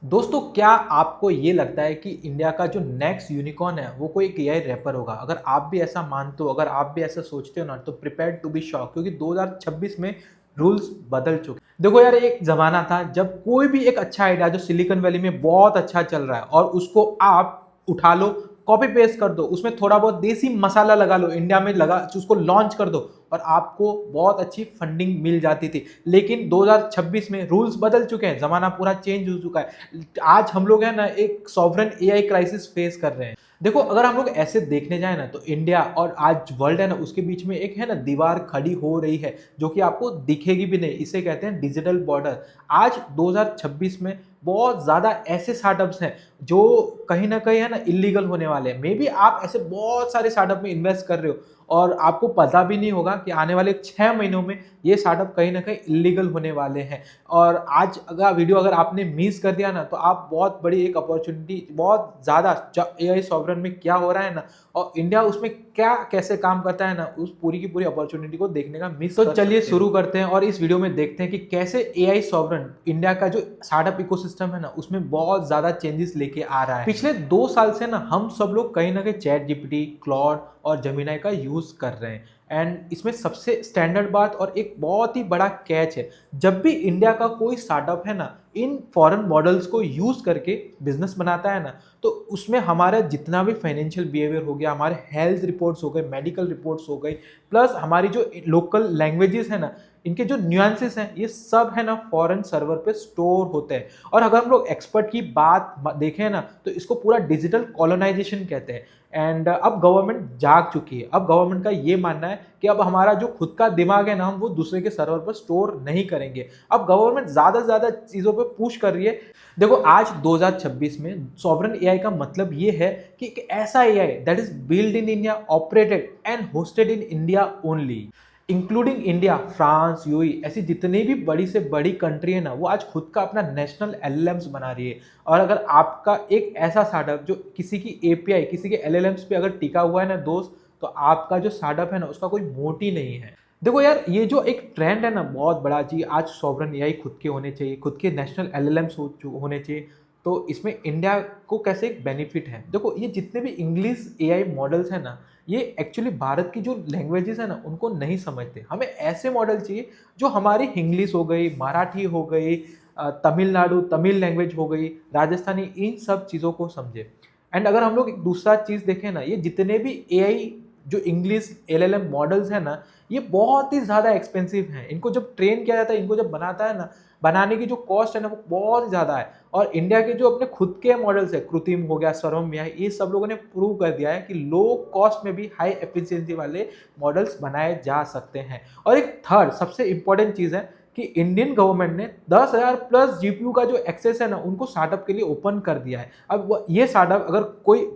दोस्तों, क्या आपको ये लगता है कि इंडिया का जो नेक्स्ट यूनिकॉर्न है वो कोई एक एआई रैपर होगा? अगर आप भी ऐसा मानते हो, अगर आप भी ऐसा सोचते हो ना, तो प्रिपेयर टू बी शॉक, क्योंकि 2026 में रूल्स बदल चुके। देखो यार, एक जमाना था जब कोई भी एक अच्छा आइडिया जो सिलिकॉन वैली में बहुत अच्छा चल रहा है और उसको आप उठा लो, कॉपी पेस्ट कर दो, उसमें थोड़ा बहुत देसी मसाला लगा लो, इंडिया में लगा उसको लॉन्च कर दो और आपको बहुत अच्छी फंडिंग मिल जाती थी। लेकिन 2026 में रूल्स बदल चुके हैं, जमाना पूरा चेंज हो चुका है। आज हम लोग है ना एक सॉवरेन एआई क्राइसिस फेस कर रहे हैं। देखो, अगर हम लोग ऐसे देखने जाए ना, तो इंडिया और आज वर्ल्ड है ना, उसके बीच में एक है ना दीवार खड़ी हो रही है, जो कि आपको दिखेगी भी नहीं। इसे कहते हैं डिजिटल बॉर्डर। आज 2026 में बहुत ज्यादा ऐसे स्टार्टअप्स हैं जो कहीं ना कहीं है ना इलीगल होने वाले हैं। मे बी आप ऐसे बहुत सारे स्टार्टअप में इन्वेस्ट कर रहे हो और आपको पता भी नहीं होगा कि आने वाले 6 महीनों में ये स्टार्टअप कहीं ना कहीं इलीगल होने वाले हैं। और आज अगर वीडियो अगर आपने मिस कर दिया ना, तो आप बहुत बड़ी एक अपॉर्चुनिटी, बहुत ज्यादा एआई सॉवरेन में क्या हो रहा है ना, और इंडिया उसमें क्या कैसे काम करता है ना, उस पूरी की पूरी अपॉर्चुनिटी को देखने का मिस। तो चलिए शुरू करते हैं और इस वीडियो में देखते हैं कि कैसे एआई सॉवरेन इंडिया का जो स्टार्टअप इकोसिस्टम है ना, उसमें बहुत ज्यादा चेंजेस लेके आ रहा है। पिछले 2 साल से ना हम सब लोग कहीं ना कहीं चैट जीपीटी, क्लॉड और जेमिनाई का यूज कर रहे हैं। एंड इसमें सबसे स्टैंडर्ड बात और एक बहुत ही बड़ा कैच है, जब भी इंडिया का कोई स्टार्टअप है ना इन फॉरेन मॉडल्स को यूज करके बिजनेस बनाता है ना, तो उसमें हमारा जितना भी फाइनेंशियल बिहेवियर हो गया, हमारे हेल्थ रिपोर्ट्स हो गए, मेडिकल रिपोर्ट्स हो गई, प्लस हमारी जो लोकल लैंग्वेजेस है ना, इनके जो न्यूएंसेस हैं, ये सब है ना फॉरेन सर्वर पे स्टोर होते हैं। और अगर हम लोग एक्सपर्ट की बात देखें ना, तो इसको पूरा डिजिटल कॉलोनाइजेशन कहते हैं। एंड अब गवर्नमेंट जाग चुकी है। अब गवर्नमेंट का ये मानना है कि अब हमारा जो खुद का दिमाग है ना, हम वो दूसरे के सर्वर पर स्टोर नहीं करेंगे। अब गवर्नमेंट ज्यादा से ज्यादा चीजों पे पुश कर रही है। देखो, आज 2026 में सॉवरेन एआई का मतलब ये है कि एक ऐसा AI that is build in India, operated and hosted in India only, including India, France, UAE, ऐसी जितनी भी बड़ी से बड़ी कंट्री है ना, वो आज खुद का अपना नेशनल एलएलएम्स बना रही है। और अगर आपका एक ऐसा स्टार्टअप जो किसी की एपीआई, किसी के एलएलएम्स पे अगर टिका हुआ है ना दोस्त, तो आपका जो स्टार्टअप है ना, उसका कोई मोट ही नहीं है। देखो यार, ये जो एक ट्रेंड है ना बहुत बड़ा जी, आज सॉवरेन एआई खुद के होने चाहिए, खुद के नेशनल एलएलएम्स होने चाहिए। तो इसमें इंडिया को कैसे एक बेनिफिट है? देखो, ये जितने भी इंग्लिश एआई मॉडल्स है ना, ये एक्चुअली भारत की जो लैंग्वेजेस है ना, उनको नहीं समझते। हमें ऐसे मॉडल चाहिए जो हमारी इंग्लिश हो गई, मराठी हो गई, तमिलनाडु तमिल लैंग्वेज हो गई, राजस्थानी, इन सब चीज़ों को समझे। एंड अगर हम लोग एक दूसरा चीज़ देखें ना, ये जितने भी एआई जो इंग्लिश एलएलएम मॉडल्स है ना, ये बहुत ही ज़्यादा एक्सपेंसिव हैं। इनको जब ट्रेन किया जाता है, इनको जब बनाता है ना, बनाने की जो कॉस्ट है ना, वो बहुत ही ज़्यादा है। और इंडिया के जो अपने खुद के मॉडल्स है, कृत्रिम हो गया, सर्वम एआई, ये सब लोगों ने प्रूव कर दिया है कि लो कॉस्ट में भी हाई एफिशिएंसी वाले मॉडल्स बनाए जा सकते हैं। और एक थर्ड सबसे इंपॉर्टेंट चीज़ है कि इंडियन गवर्नमेंट ने 10,000 प्लस जीपीयू का जो एक्सेस है ना, उनको स्टार्टअप के लिए ओपन कर दिया है। अब ये स्टार्टअप अगर कोई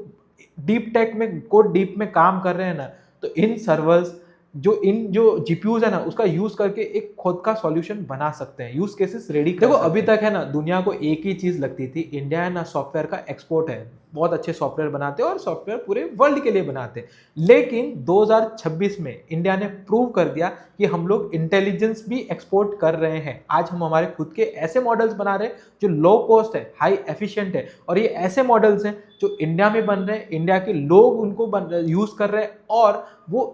डीप टेक में, कोड डीप में काम कर रहे हैं ना, तो इन सर्वर्स जो जीपीयूज है ना, उसका यूज करके एक खुद का सॉल्यूशन बना सकते हैं, यूज केसेस रेडी कर। देखो, अभी तक है ना दुनिया को एक ही चीज लगती थी, इंडिया है ना सॉफ्टवेयर का एक्सपोर्ट है, बहुत अच्छे सॉफ्टवेयर बनाते हैं और सॉफ्टवेयर पूरे वर्ल्ड के लिए बनाते हैं। लेकिन 2026 में इंडिया ने प्रूव कर दिया कि हम लोग इंटेलिजेंस भी एक्सपोर्ट कर रहे हैं। आज हम हमारे खुद के ऐसे मॉडल्स बना रहे हैं जो लो कॉस्ट है, हाई एफिशिएंट है, और ये ऐसे मॉडल्स हैं जो इंडिया में बन रहे हैं, इंडिया के लोग उनको यूज कर रहे हैं और वो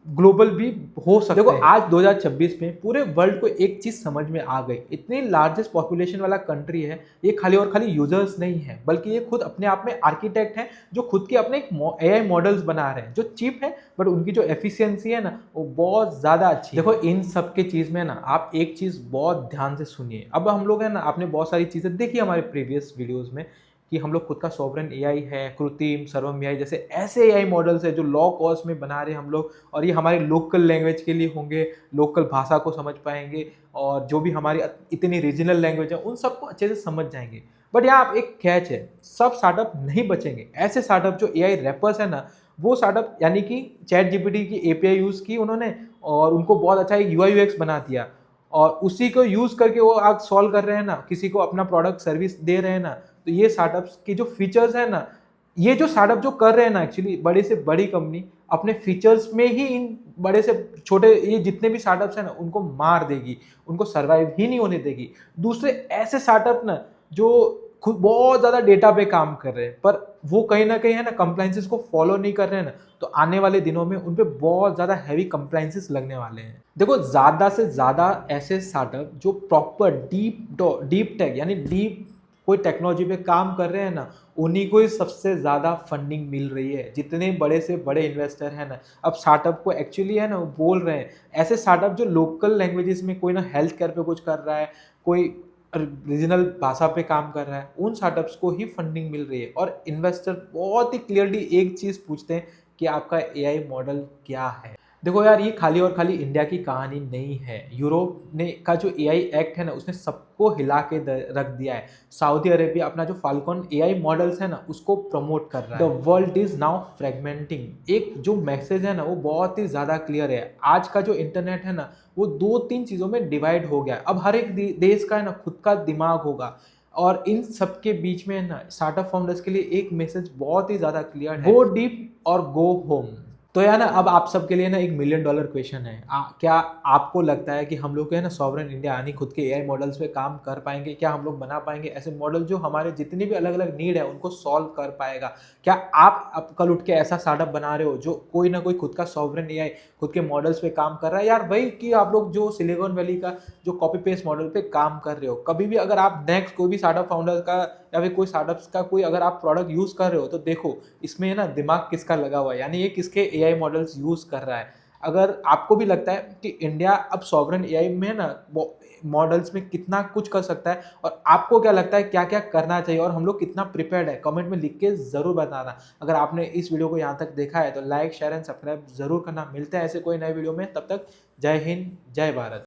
ग्लोबल भी हो सकते हैं। देखो, आज 2026 में पूरे वर्ल्ड को एक चीज समझ में आ गई, इतनी लार्जेस्ट पॉपुलेशन वाला कंट्री है, ये खाली और खाली यूजर्स नहीं है, बल्कि ये खुद अपने आप में आर्किटेक्ट हैं, जो खुद के अपने एआई मॉडल्स बना रहे हैं, जो चीप है बट उनकी जो एफिशिएंसी है ना, वो बहुत ज्यादा अच्छी है। देखो, इन सब के चीज में ना आप एक चीज बहुत ध्यान से सुनिए। अब हम लोग है ना, आपने बहुत सारी चीजें देखी हमारे प्रीवियस वीडियोज में कि हम लोग खुद का सॉवरेन एआई है, कृत्रिम, सर्वम एआई जैसे ऐसे एआई मॉडल्स है जो लो कॉस्ट में बना रहे हैं हम लोग, और ये हमारे लोकल लैंग्वेज के लिए होंगे, लोकल भाषा को समझ पाएंगे, और जो भी हमारी इतनी रीजनल लैंग्वेज है उन सबको अच्छे से समझ जाएंगे। बट यहाँ आप एक कैच है, सब स्टार्टअप नहीं बचेंगे। ऐसे स्टार्टअप जो एआई रैपर्स है ना, वो स्टार्टअप यानी कि चैट जीपीटी की एपीआई यूज की उन्होंने और उनको बहुत अच्छा एक यूआई यूएक्स बना दिया, और उसी को यूज करके वो आज सॉल्व कर रहे हैं ना, किसी को अपना प्रोडक्ट सर्विस दे रहे हैं ना। तो ये स्टार्टअप्स की जो फीचर्स है ना, ये जो स्टार्टअप जो कर रहे हैं ना, एक्चुअली बड़े से बड़ी कंपनी अपने फीचर्स में ही इन बड़े से छोटे ये जितने भी स्टार्टअप्स हैं ना, उनको मार देगी, उनको सर्वाइव ही नहीं होने देगी। दूसरे ऐसे स्टार्टअप ना जो खुद बहुत ज़्यादा डेटा पे काम कर रहे हैं, पर वो कहीं न कहीं है ना कंप्लायंसेस को फॉलो नहीं कर रहे हैं ना, तो आने वाले दिनों में उन पे बहुत ज़्यादा हेवी कंप्लायंसेस लगने वाले हैं। देखो ज़्यादा से ज़्यादा ऐसे स्टार्टअप जो प्रॉपर डीप टेक यानी डीप कोई टेक्नोलॉजी पे काम कर रहे हैं ना, उन्हीं को ही सबसे ज़्यादा फंडिंग मिल रही है। जितने बड़े से बड़े इन्वेस्टर हैं ना, अब स्टार्टअप को एक्चुअली है ना वो बोल रहे हैं, ऐसे स्टार्टअप जो लोकल लैंग्वेजेस में कोई ना हेल्थ केयर पे कुछ कर रहा है, कोई रीजनल भाषा पे काम कर रहा है, उन स्टार्टअप्स को ही फंडिंग मिल रही है। और इन्वेस्टर बहुत ही क्लियरली एक चीज़ पूछते हैं कि आपका एआई मॉडल क्या है। देखो यार, ये खाली और खाली इंडिया की कहानी नहीं है। यूरोप ने का जो एआई एक्ट है ना, उसने सबको हिला के रख दिया है। सऊदी अरेबिया अपना जो फाल्कन एआई मॉडल्स है ना, उसको प्रमोट कर रहा है। The world is now फ्रेगमेंटिंग। एक जो मैसेज है ना, वो बहुत ही ज़्यादा क्लियर है। आज का जो इंटरनेट है ना, वो 2-3 चीज़ों में डिवाइड हो गया है। अब हर एक देश का है ना खुद का दिमाग होगा, और इन सब के बीच में है ना स्टार्टअप फाउंडर्स के लिए एक मैसेज बहुत ही ज़्यादा क्लियर है, गो डीप और गो होम। तो यार ना, अब आप सबके लिए ना एक मिलियन डॉलर क्वेश्चन है, क्या आपको लगता है कि हम लोग है ना सॉवरेन इंडिया यानी खुद के एआई मॉडल्स पे काम कर पाएंगे? क्या हम लोग बना पाएंगे ऐसे मॉडल जो हमारे जितनी भी अलग अलग नीड है उनको सॉल्व कर पाएगा? क्या आप अब कल उठ के ऐसा स्टार्टअप बना रहे हो जो कोई ना कोई खुद का सॉवरेन एआई खुद के मॉडल्स पे काम कर रहा है? यार वही कि आप लोग जो सिलिकॉन वैली का जो कॉपी पेस्ट मॉडल पे काम कर रहे हो, कभी भी अगर आप नेक्स्ट कोई भी स्टार्टअप फाउंडर का या फिर कोई स्टार्टअप्स का कोई अगर आप प्रोडक्ट यूज कर रहे हो, तो देखो इसमें है ना दिमाग किसका लगा हुआ है, यानी ये किसके एआई मॉडल्स यूज कर रहा है। अगर आपको भी लगता है कि इंडिया अब सॉवरेन एआई में ना मॉडल्स में कितना कुछ कर सकता है, और आपको क्या लगता है क्या क्या करना चाहिए और हम लोग कितना प्रिपेयर्ड है, कमेंट में लिख के जरूर बताना। अगर आपने इस वीडियो को यहाँ तक देखा है तो लाइक शेयर एंड सब्सक्राइब जरूर करना। मिलते हैं ऐसे कोई नए वीडियो में, तब तक जय हिंद जय भारत।